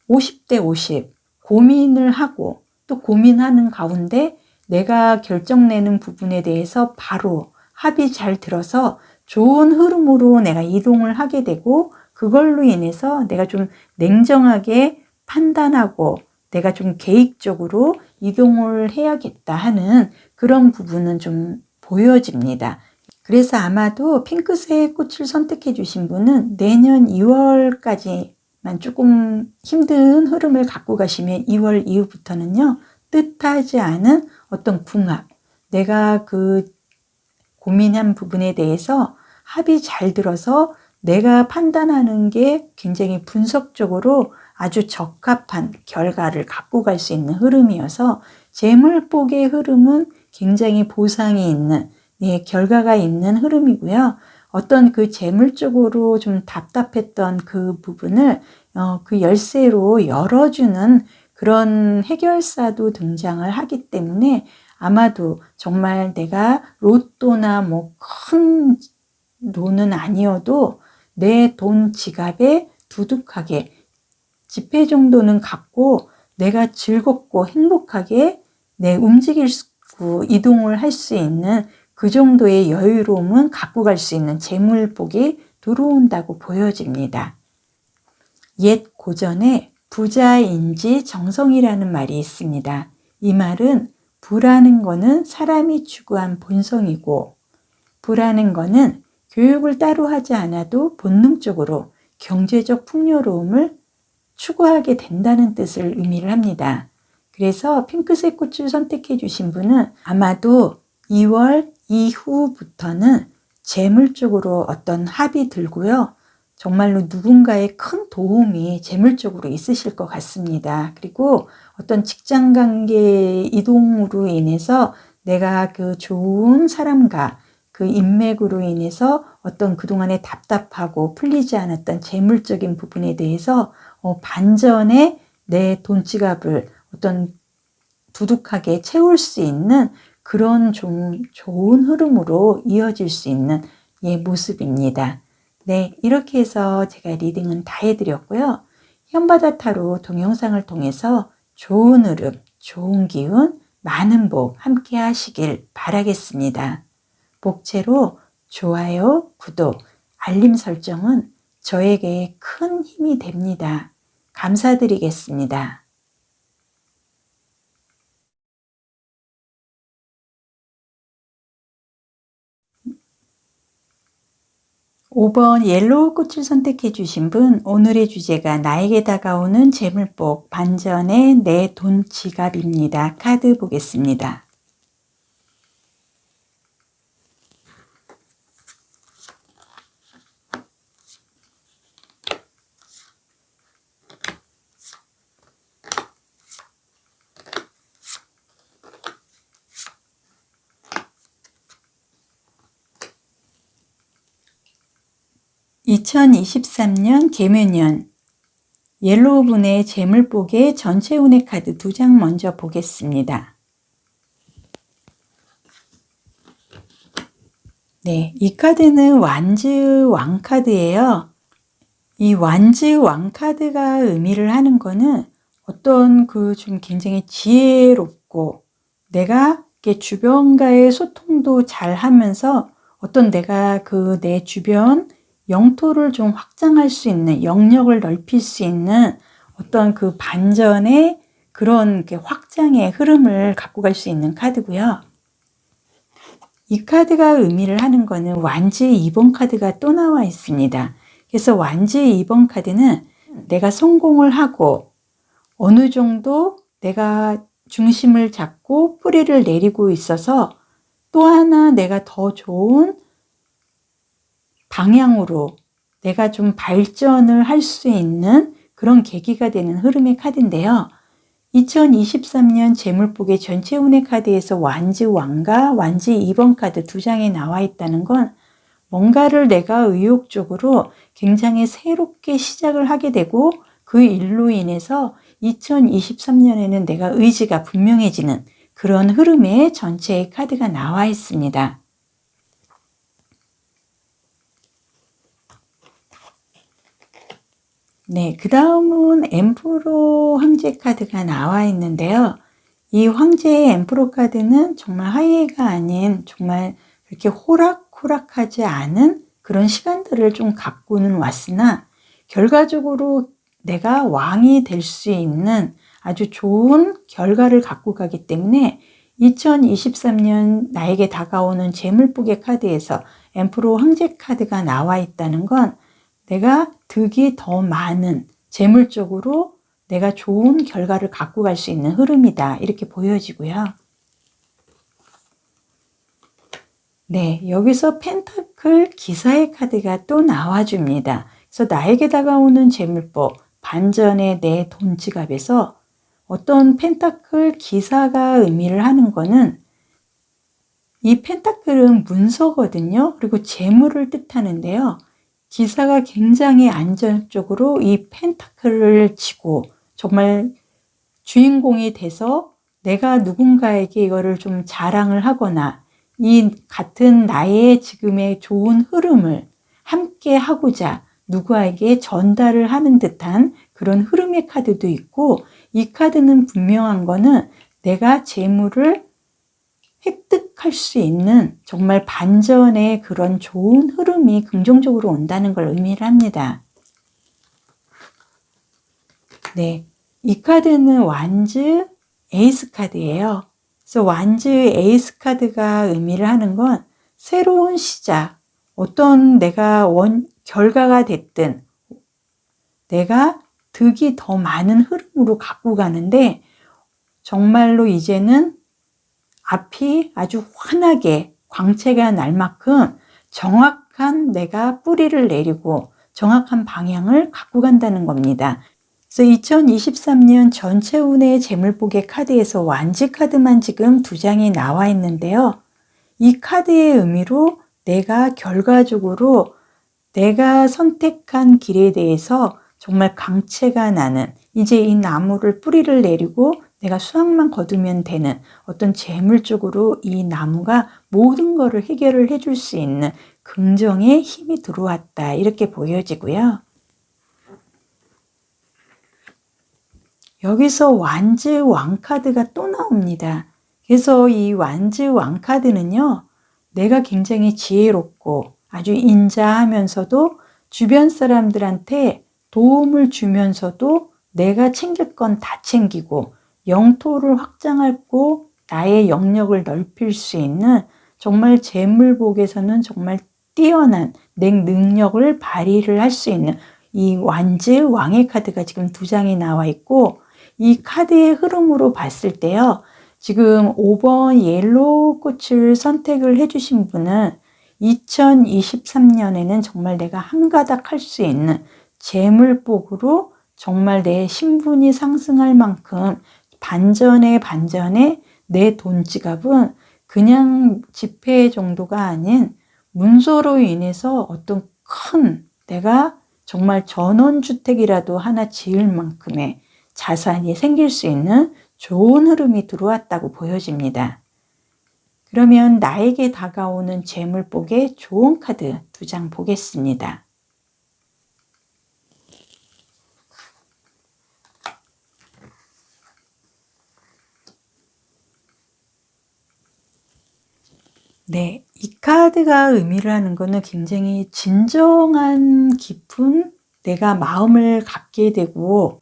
50대 50 고민을 하고, 또 고민하는 가운데 내가 결정내는 부분에 대해서 바로 합이 잘 들어서 좋은 흐름으로 내가 이동을 하게 되고, 그걸로 인해서 내가 좀 냉정하게 판단하고 내가 좀 계획적으로 이동을 해야겠다 하는 그런 부분은 좀 보여집니다. 그래서 아마도 핑크색 꽃을 선택해 주신 분은 내년 2월까지만 조금 힘든 흐름을 갖고 가시면 2월 이후부터는요, 뜻하지 않은 어떤 궁합, 내가 그 고민한 부분에 대해서 합이 잘 들어서 내가 판단하는 게 굉장히 분석적으로 아주 적합한 결과를 갖고 갈 수 있는 흐름이어서 재물복의 흐름은 굉장히 보상이 있는 결과가 있는 흐름이고요. 어떤 그 재물적으로 좀 답답했던 그 부분을 그 열쇠로 열어주는 그런 해결사도 등장을 하기 때문에 아마도 정말 내가 로또나 뭐 큰 돈은 아니어도 내 돈 지갑에 두둑하게 지폐 정도는 갖고 내가 즐겁고 행복하게 움직일 수 있고 이동을 할 수 있는 그 정도의 여유로움은 갖고 갈 수 있는 재물복이 들어온다고 보여집니다. 옛 고전에 부자인지 정성이라는 말이 있습니다. 이 말은 부라는 거는 사람이 추구한 본성이고 부라는 거는 교육을 따로 하지 않아도 본능적으로 경제적 풍요로움을 추구하게 된다는 뜻을 의미를 합니다. 그래서 핑크색 꽃을 선택해 주신 분은 아마도 2월 이후부터는 재물적으로 어떤 합이 들고요. 정말로 누군가의 큰 도움이 재물적으로 있으실 것 같습니다. 그리고 어떤 직장 관계 이동으로 인해서 내가 그 좋은 사람과 그 인맥으로 인해서 어떤 그동안에 답답하고 풀리지 않았던 재물적인 부분에 대해서 반전에 내 돈 지갑을 어떤 두둑하게 채울 수 있는 그런 좀 좋은 흐름으로 이어질 수 있는 모습입니다. 네, 이렇게 해서 제가 리딩은 다 해드렸고요. 현바다 타로 동영상을 통해서 좋은 흐름, 좋은 기운, 많은 복 함께 하시길 바라겠습니다. 복채로 좋아요, 구독, 알림 설정은 저에게 큰 힘이 됩니다. 감사드리겠습니다. 5번 옐로우 꽃을 선택해 주신 분, 오늘의 주제가 나에게 다가오는 재물복, 반전의 내 돈 지갑입니다. 카드 보겠습니다. (2023년) 개묘년 옐로우 분의 재물복의 전체 운의 카드 2장 먼저 보겠습니다. 네, 이 카드는 완즈 왕 카드예요. 이 완즈 왕 카드가 의미를 하는 거는 어떤 그 좀 굉장히 지혜롭고 내가 주변과의 소통도 잘 하면서 어떤 내가 그 내 주변 영토를 좀 확장할 수 있는, 영역을 넓힐 수 있는 어떤 그 반전의 그런 확장의 흐름을 갖고 갈 수 있는 카드고요. 이 카드가 의미를 하는 거는 완즈 2번 카드가 또 나와 있습니다. 그래서 완즈 2번 카드는 내가 성공을 하고 어느 정도 내가 중심을 잡고 뿌리를 내리고 있어서 또 하나 내가 더 좋은 방향으로 내가 좀 발전을 할 수 있는 그런 계기가 되는 흐름의 카드인데요. 2023년 재물복의 전체 운의 카드에서 완즈 왕과 완즈 2번 카드 2장에 나와 있다는 건 뭔가를 내가 의욕적으로 굉장히 새롭게 시작을 하게 되고 그 일로 인해서 2023년에는 내가 의지가 분명해지는 그런 흐름의 전체의 카드가 나와 있습니다. 네, 그 다음은 엠프로 황제 카드가 나와 있는데요. 이 황제의 엠프로 카드는 정말 하이에가 아닌 정말 그렇게 호락호락하지 않은 그런 시간들을 좀 갖고는 왔으나 결과적으로 내가 왕이 될 수 있는 아주 좋은 결과를 갖고 가기 때문에 2023년 나에게 다가오는 재물복의 카드에서 엠프로 황제 카드가 나와 있다는 건 내가 득이 더 많은 재물적으로 내가 좋은 결과를 갖고 갈 수 있는 흐름이다. 이렇게 보여지고요. 네, 여기서 펜타클 기사의 카드가 또 나와줍니다. 그래서 나에게 다가오는 재물복, 반전의 내 돈 지갑에서 어떤 펜타클 기사가 의미를 하는 거는 이 펜타클은 문서거든요. 그리고 재물을 뜻하는데요. 기사가 굉장히 안정적으로 이 펜타클을 쥐고 정말 주인공이 돼서 내가 누군가에게 이거를 좀 자랑을 하거나 이 같은 나의 지금의 좋은 흐름을 함께 하고자 누구에게 전달을 하는 듯한 그런 흐름의 카드도 있고, 이 카드는 분명한 거는 내가 재물을 획득할 수 있는 정말 반전의 그런 좋은 흐름이 긍정적으로 온다는 걸 의미를 합니다. 네, 이 카드는 완즈 에이스 카드예요. 그래서 완즈 에이스 카드가 의미를 하는 건 새로운 시작, 어떤 내가 결과가 됐든 내가 득이 더 많은 흐름으로 갖고 가는데, 정말로 이제는 앞이 아주 환하게 광채가 날 만큼 정확한 내가 뿌리를 내리고 정확한 방향을 갖고 간다는 겁니다. 그래서 2023년 전체 운의 재물복의 카드에서 완즈 카드만 지금 2장이 나와 있는데요. 이 카드의 의미로 내가 결과적으로 내가 선택한 길에 대해서 정말 광채가 나는, 이제 이 나무를 뿌리를 내리고 내가 수확만 거두면 되는 어떤 재물 쪽으로 이 나무가 모든 것을 해결을 해줄 수 있는 긍정의 힘이 들어왔다, 이렇게 보여지고요. 여기서 완즈 왕카드가 또 나옵니다. 그래서 이 완즈 왕카드는요, 내가 굉장히 지혜롭고 아주 인자하면서도 주변 사람들한테 도움을 주면서도 내가 챙길 건 다 챙기고 영토를 확장하고 나의 영역을 넓힐 수 있는, 정말 재물복에서는 정말 뛰어난 내 능력을 발휘를 할 수 있는 이 완즈 왕의 카드가 지금 2장이 나와 있고, 이 카드의 흐름으로 봤을 때요, 지금 5번 옐로우 꽃을 선택을 해주신 분은 2023년에는 정말 내가 한가닥 할 수 있는 재물복으로 정말 내 신분이 상승할 만큼 반전에 내 돈 지갑은 그냥 지폐 정도가 아닌 문서로 인해서 어떤 큰, 내가 정말 전원주택이라도 하나 지을 만큼의 자산이 생길 수 있는 좋은 흐름이 들어왔다고 보여집니다. 그러면 나에게 다가오는 재물복의 좋은 카드 2장 보겠습니다. 네, 이 카드가 의미를 하는 거는 굉장히 진정한 깊은 내가 마음을 갖게 되고,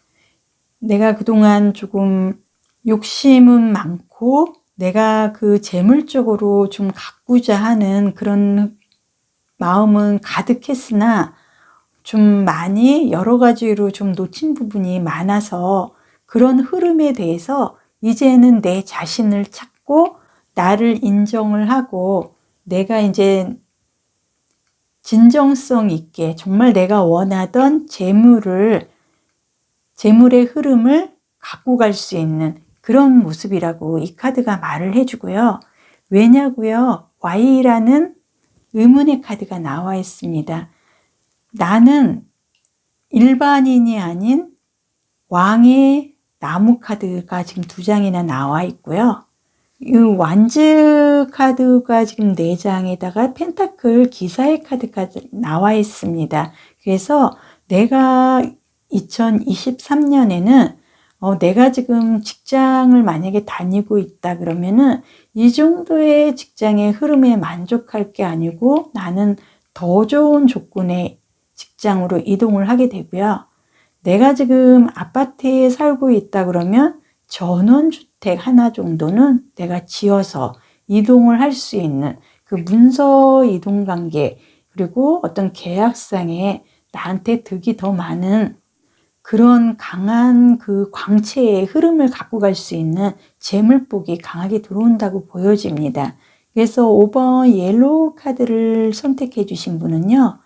내가 그동안 조금 욕심은 많고 내가 그 재물적으로 좀 가꾸자 하는 그런 마음은 가득했으나 좀 많이 여러 가지로 좀 놓친 부분이 많아서, 그런 흐름에 대해서 이제는 내 자신을 찾고 나를 인정을 하고 내가 이제 진정성 있게 정말 내가 원하던 재물의 흐름을 갖고 갈 수 있는 그런 모습이라고 이 카드가 말을 해주고요. 왜냐고요? Y라는 의문의 카드가 나와 있습니다. 나는 일반인이 아닌 왕의 나무 카드가 지금 2장이나 나와 있고요. 이 완즈 카드가 지금 4장에다가 펜타클 기사의 카드가 나와 있습니다. 그래서 내가 2023년에는 내가 지금 직장을 만약에 다니고 있다 그러면은 이 정도의 직장의 흐름에 만족할 게 아니고 나는 더 좋은 조건의 직장으로 이동을 하게 되고요. 내가 지금 아파트에 살고 있다 그러면 전원주택 하나 정도는 내가 지어서 이동을 할 수 있는 그 문서 이동 관계, 그리고 어떤 계약상에 나한테 득이 더 많은 그런 강한 그 광채의 흐름을 갖고 갈 수 있는 재물복이 강하게 들어온다고 보여집니다. 그래서 5번 옐로우 카드를 선택해 주신 분은요,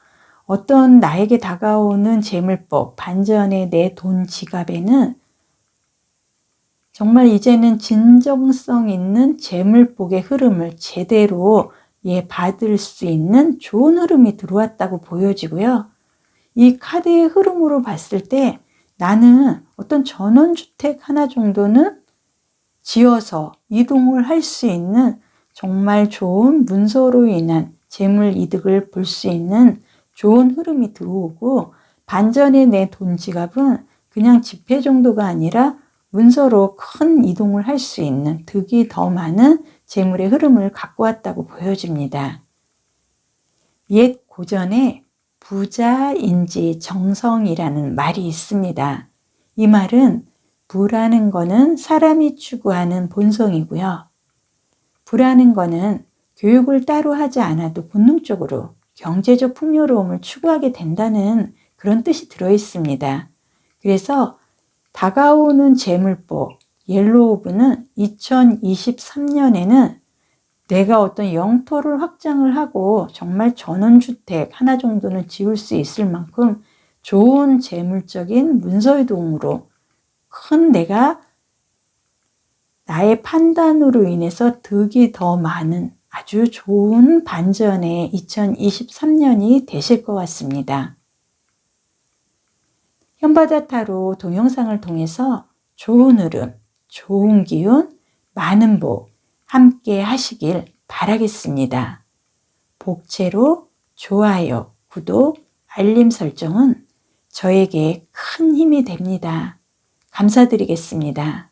어떤 나에게 다가오는 재물복, 반전의 내 돈 지갑에는 정말 이제는 진정성 있는 재물복의 흐름을 제대로 받을 수 있는 좋은 흐름이 들어왔다고 보여지고요. 이 카드의 흐름으로 봤을 때 나는 어떤 전원주택 하나 정도는 지어서 이동을 할 수 있는 정말 좋은 문서로 인한 재물 이득을 볼 수 있는 좋은 흐름이 들어오고, 반전에 내 돈 지갑은 그냥 지폐 정도가 아니라 문서로 큰 이동을 할 수 있는 득이 더 많은 재물의 흐름을 갖고 왔다고 보여집니다. 옛 고전에 부자인지 정성이라는 말이 있습니다. 이 말은 부라는 거는 사람이 추구하는 본성이고요. 부라는 거는 교육을 따로 하지 않아도 본능적으로 경제적 풍요로움을 추구하게 된다는 그런 뜻이 들어 있습니다. 그래서 다가오는 재물복 옐로우브는 2023년에는 내가 어떤 영토를 확장을 하고 정말 전원주택 하나 정도는 지을 수 있을 만큼 좋은 재물적인 문서이동으로 큰 내가 나의 판단으로 인해서 득이 더 많은 아주 좋은 반전의 2023년이 되실 것 같습니다. 현바다 타로 동영상을 통해서 좋은 흐름, 좋은 기운, 많은 복 함께 하시길 바라겠습니다. 복채로 좋아요, 구독, 알림 설정은 저에게 큰 힘이 됩니다. 감사드리겠습니다.